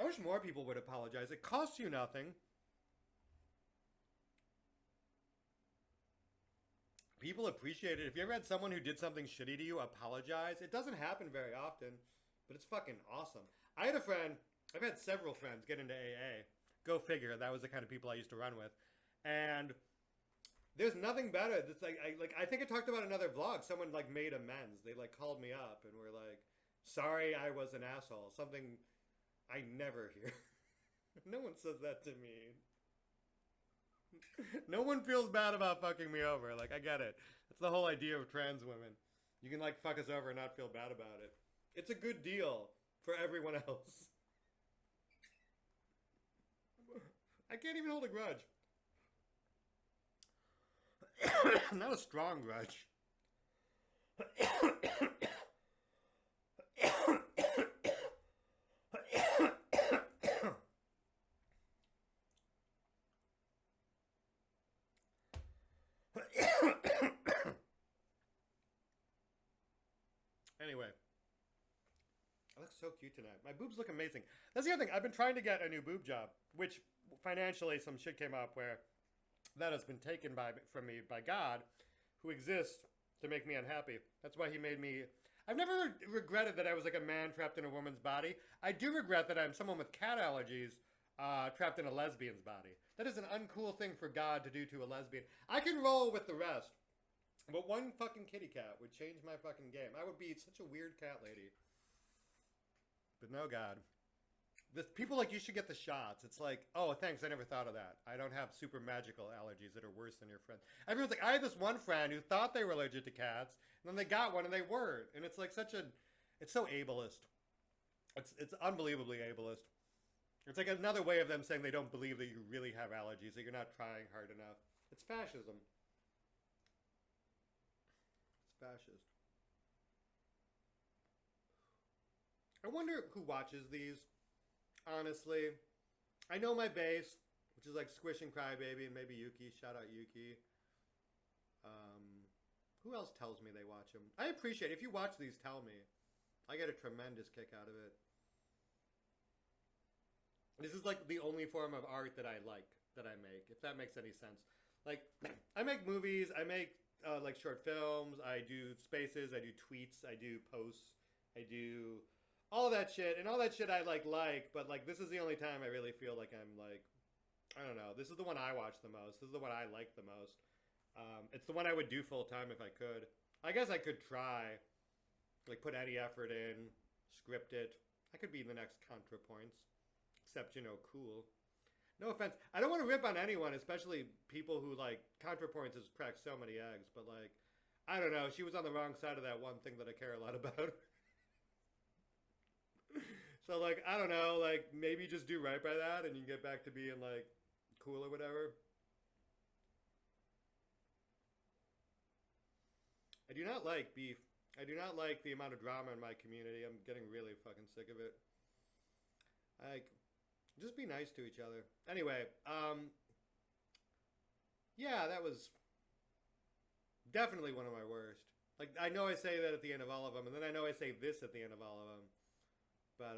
I wish more people would apologize. It costs you nothing. People appreciate it. If you ever had someone who did something shitty to you apologize, it doesn't happen very often, but it's fucking awesome. I had a friend, I've had several friends get into AA. Go figure, that was the kind of people I used to run with. And there's nothing better. It's like I think I talked about another vlog. Someone like made amends. They like called me up and were like, sorry I was an asshole. Something I never hear. No one says that to me. No one feels bad about fucking me over. Like, I get it. That's the whole idea of trans women. You can, like, fuck us over and not feel bad about it. It's a good deal for everyone else. I can't even hold a grudge. Not a strong grudge. Anyway, I look so cute tonight. My boobs look amazing. That's the other thing. I've been trying to get a new boob job, which financially some shit came up where that has been taken from me by God, who exists to make me unhappy. That's why he made me. I've never regretted that I was like a man trapped in a woman's body. I do regret that I'm someone with cat allergies trapped in a lesbian's body. That is an uncool thing for God to do to a lesbian. I can roll with the rest. But one fucking kitty cat would change my fucking game. I would be such a weird cat lady. But no, God. People like, you should get the shots. It's like, oh, thanks, I never thought of that. I don't have super magical allergies that are worse than your friends. Everyone's like, I had this one friend who thought they were allergic to cats, and then they got one and they weren't. And it's like it's so ableist. It's unbelievably ableist. It's like another way of them saying they don't believe that you really have allergies, that you're not trying hard enough. It's fascism. Fascist. I wonder who watches these. Honestly, I know my base, which is like Squish and Crybaby and maybe Yuki. Shout out Yuki. Who else tells me they watch them? I appreciate it. If you watch these, tell me. I get a tremendous kick out of it. This is like the only form of art that I like, that I make, if that makes any sense. Like, I make movies, I make like short films, I do spaces, I do tweets, I do posts, I do all that shit, and all that shit I like, but like this is the only time I really feel like I'm like I don't know. This is the one I watch the most. This is the one I like the most. It's the one I would do full time if I could. I guess I could try, like put any effort in, script it. I could be the next ContraPoints, except cool. No offense. I don't want to rip on anyone, especially people who like ContraPoints has cracked so many eggs. But like, I don't know. She was on the wrong side of that one thing that I care a lot about. So like, I don't know. Like maybe just do right by that, and you can get back to being like cool or whatever. I do not like beef. I do not like the amount of drama in my community. I'm getting really fucking sick of it. Like, just be nice to each other. Anyway, yeah, that was definitely one of my worst. Like, I know I say that at the end of all of them, and then I know I say this at the end of all of them. But,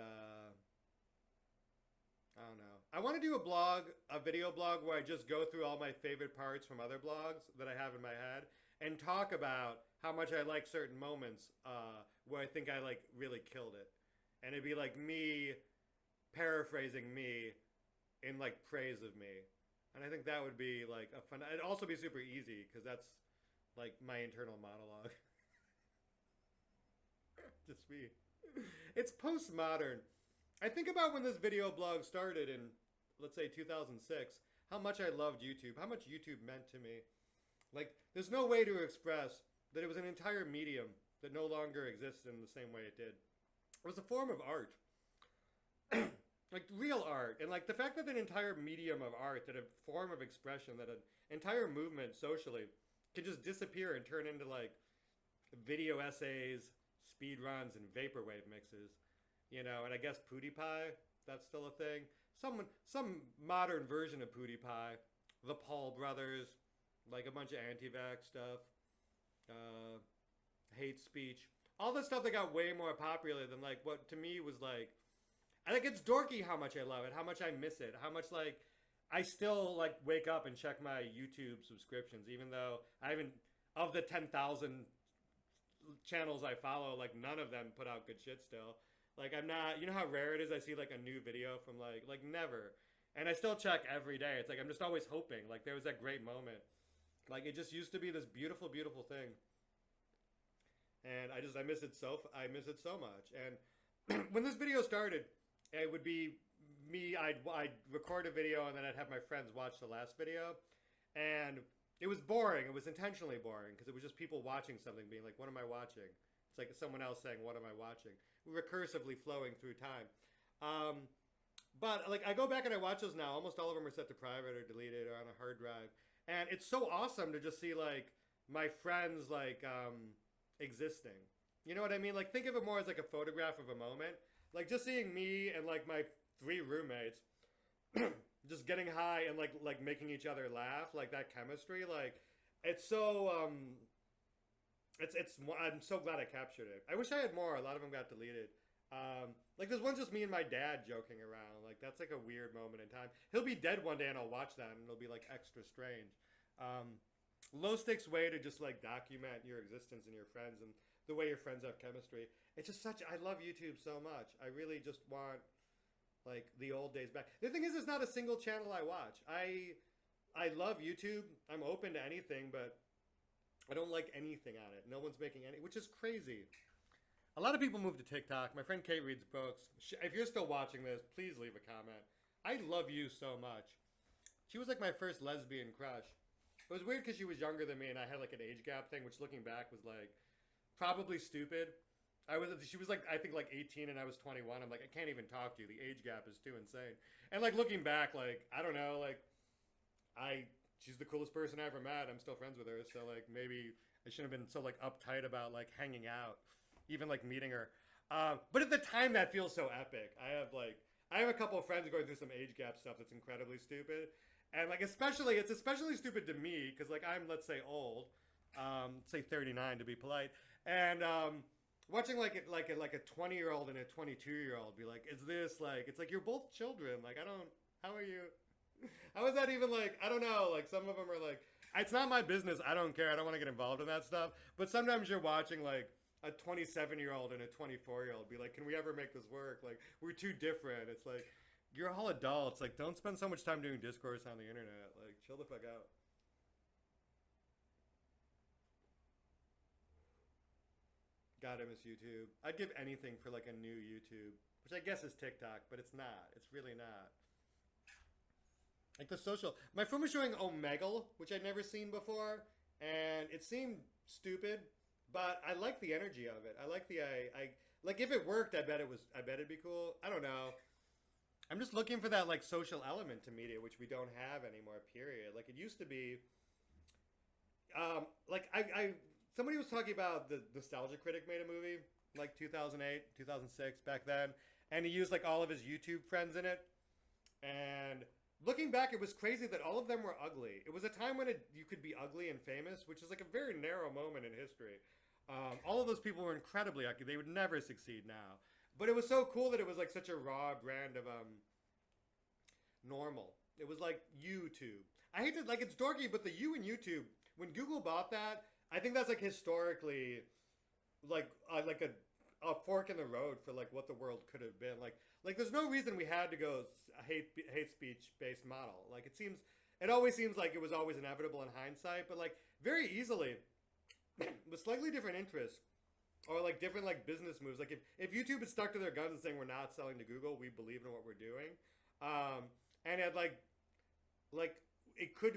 I don't know. I want to do a video blog where I just go through all my favorite parts from other blogs that I have in my head and talk about how much I like certain moments where I think I like really killed it. And it'd be like me paraphrasing me in like praise of me. And I think that would be like a fun, it'd also be super easy because that's like my internal monologue. Just me. It's postmodern. I think about when this video blog started in, let's say 2006, how much I loved YouTube, how much YouTube meant to me. Like, there's no way to express that it was an entire medium that no longer exists in the same way it did. It was a form of art. Like, real art. And, like, the fact that an entire medium of art, that a form of expression, that an entire movement socially can just disappear and turn into, like, video essays, speed runs, and vaporwave mixes. And I guess PewDiePie, that's still a thing. Some modern version of PewDiePie. The Paul brothers. Like a bunch of anti-vax stuff, hate speech, all this stuff that got way more popular than like what to me was like, I think it's dorky how much I love it, how much I miss it, how much like I still like wake up and check my YouTube subscriptions, even though I haven't, of the 10,000 channels I follow, like none of them put out good shit still. Like I'm not, you know how rare it is I see like a new video from like never. And I still check every day. It's like I'm just always hoping. Like there was that great moment. Like it just used to be this beautiful, beautiful thing, and I miss it so much. And when this video started, it would be me. I'd record a video, and then I'd have my friends watch the last video, and it was boring. It was intentionally boring because it was just people watching something, being like, "What am I watching?" It's like someone else saying, "What am I watching?" Recursively flowing through time. But like I go back and I watch those now. Almost all of them are set to private or deleted or on a hard drive. And it's so awesome to just see like my friends like existing. You know what I mean? Like think of it more as like a photograph of a moment. Like just seeing me and like my 3 roommates just getting high and like making each other laugh, like that chemistry. Like it's so it's I'm so glad I captured it. I wish I had more. A lot of them got deleted. Like there's one just me and my dad joking around. Like that's like a weird moment in time. He'll be dead one day and I'll watch that and it'll be like extra strange. Low stakes way to just like document your existence and your friends and the way your friends have chemistry. It's just I love YouTube so much. I really just want like the old days back. The thing is, it's not a single channel I watch. I love YouTube. I'm open to anything, but I don't like anything on it. No one's making any, which is crazy. A lot of people move to TikTok. My friend Kate reads books. If you're still watching this, please leave a comment. I love you so much. She was like my first lesbian crush. It was weird because she was younger than me and I had like an age gap thing, which looking back was like probably stupid. She was like, I think like 18 and I was 21. I'm like, I can't even talk to you. The age gap is too insane. And like looking back, like, I don't know, like she's the coolest person I ever met. I'm still friends with her. So like maybe I shouldn't have been so like uptight about like hanging out. Even like meeting her, but at the time that feels so epic. I have a couple of friends going through some age gap stuff that's incredibly stupid, and like it's especially stupid to me because like I'm, let's say, old, say 39 to be polite, and watching like a 20-year-old and a 22-year-old be like, is this like, it's like you're both children. Like how are you? How is that even like, I don't know. Like some of them are like, it's not my business. I don't care. I don't want to get involved in that stuff. But sometimes you're watching like a 27-year-old and a 24-year-old be like, can we ever make this work? Like, we're too different. It's like, You're all adults. Like, don't spend so much time doing discourse on the internet. Like, chill the fuck out. God, I miss YouTube. I'd give anything for like a new YouTube, which I guess is TikTok, but it's not. It's really not. Like the social. My friend was showing Omegle, which I'd never seen before, and it seemed stupid, but I like the energy of it. I like the I like if it worked, I bet it was. I bet it'd be cool. I don't know. I'm just looking for that like social element to media, which we don't have anymore. Period. Like it used to be. Like I somebody was talking about the Nostalgia Critic made a movie like 2008, 2006 back then, and he used like all of his YouTube friends in it. And looking back, it was crazy that all of them were ugly. It was a time when you could be ugly and famous, which is like a very narrow moment in history. All of those people were incredibly ugly. They would never succeed now. But it was so cool that it was like such a raw brand of normal. It was like YouTube. I hate it, like it's dorky, but the U in YouTube, when Google bought that, I think that's like historically like a fork in the road for like what the world could have been. Like there's no reason we had to go hate speech based model. Like it always seems like it was always inevitable in hindsight, but like very easily with slightly different interests or like different like business moves. Like if YouTube had stuck to their guns and saying we're not selling to Google, we believe in what we're doing, and had like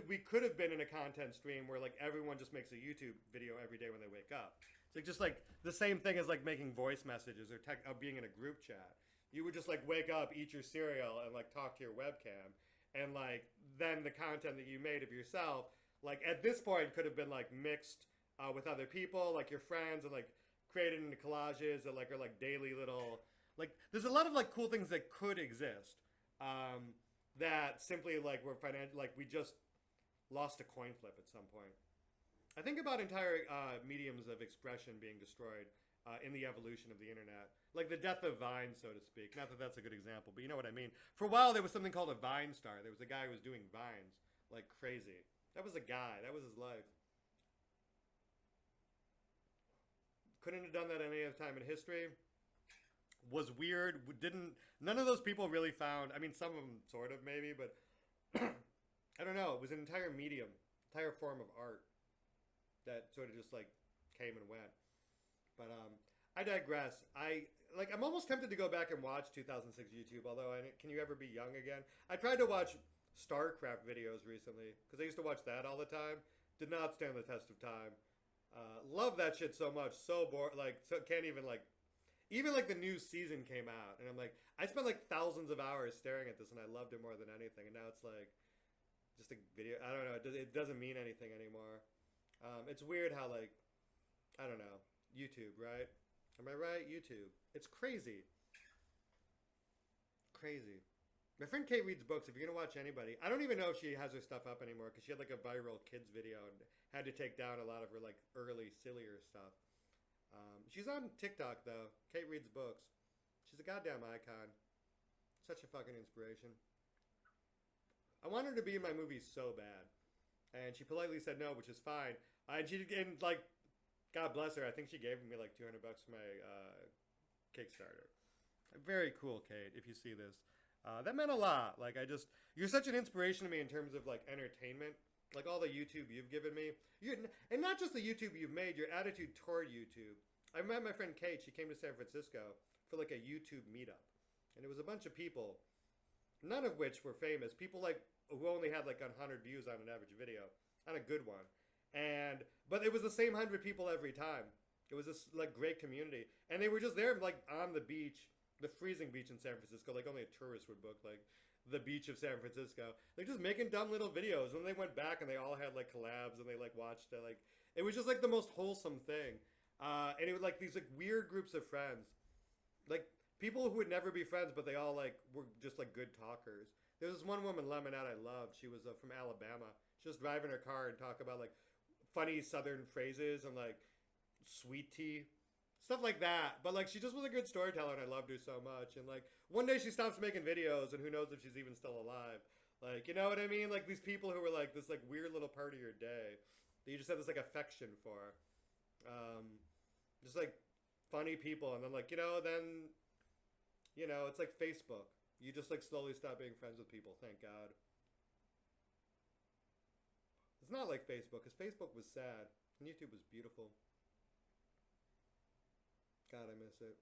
we could have been in a content stream where like everyone just makes a YouTube video every day when they wake up. It's like just like the same thing as like making voice messages or being in a group chat. You would just like wake up, eat your cereal, and like talk to your webcam, and like then the content that you made of yourself, like at this point, could have been like mixed with other people, like your friends, and like created into collages that like are like daily little like. There's a lot of like cool things that could exist. That simply like were financial, like we just lost a coin flip at some point. I think about entire mediums of expression being destroyed in the evolution of the internet, like the death of Vine, so to speak. Not that that's a good example, but you know what I mean. For a while, there was something called a Vine star. There was a guy who was doing vines like crazy. That was a guy. That was his life. Couldn't have done that any other time in history. Was weird. Didn't none of those people really found. I mean, some of them sort of maybe, but I don't know. It was an entire medium, entire form of art that sort of just like came and went. But I digress. I'm almost tempted to go back and watch 2006 YouTube. Although, can you ever be young again? I tried to watch StarCraft videos recently because I used to watch that all the time. Did not stand the test of time. Love that shit so much. So bored. Like, so can't even like. Even like the new season came out, and I'm like, I spent like thousands of hours staring at this, and I loved it more than anything. And now it's like, just a video. I don't know. It doesn't mean anything anymore. It's weird how like, I don't know. YouTube, right? Am I right? YouTube. It's crazy. Crazy. My friend Kate reads books. If you're gonna watch anybody, I don't even know if she has her stuff up anymore because she had like a viral kids video and had to take down a lot of her like early sillier stuff. She's on TikTok though. Kate reads books. She's a goddamn icon. Such a fucking inspiration. I want her to be in my movie so bad, and she politely said no, which is fine. And like, God bless her. I think she gave me like $200 for my Kickstarter. Very cool, Kate. If you see this, that meant a lot. Like you're such an inspiration to me in terms of like entertainment. Like all the YouTube you've given me, and not just the YouTube you've made, your attitude toward YouTube. I met my friend Kate. She came to San Francisco for like a YouTube meetup, and it was a bunch of people, none of which were famous. People like who only had like 100 views on an average video, on a good one, but it was the same 100 people every time. It was this like great community, and they were just there like on the beach, the freezing beach in San Francisco, like only a tourist would book like. The beach of San Francisco, like just making dumb little videos. And they went back and they all had like collabs and they like watched it. Like it was just like the most wholesome thing. And it was like these like weird groups of friends, like people who would never be friends, but they all like were just like good talkers. There was this one woman, Lemonette, I loved. She was from Alabama. She was driving her car and talk about like funny Southern phrases and like sweet tea. Stuff like that. But like she just was a good storyteller and I loved her so much. And like one day she stops making videos and who knows if she's even still alive. Like, you know what I mean? Like these people who were like this like weird little part of your day that you just have this like affection for. Just like funny people. And then like, then it's like Facebook. You just like slowly stop being friends with people, thank God. It's not like Facebook, because Facebook was sad, and YouTube was beautiful. God, I miss it.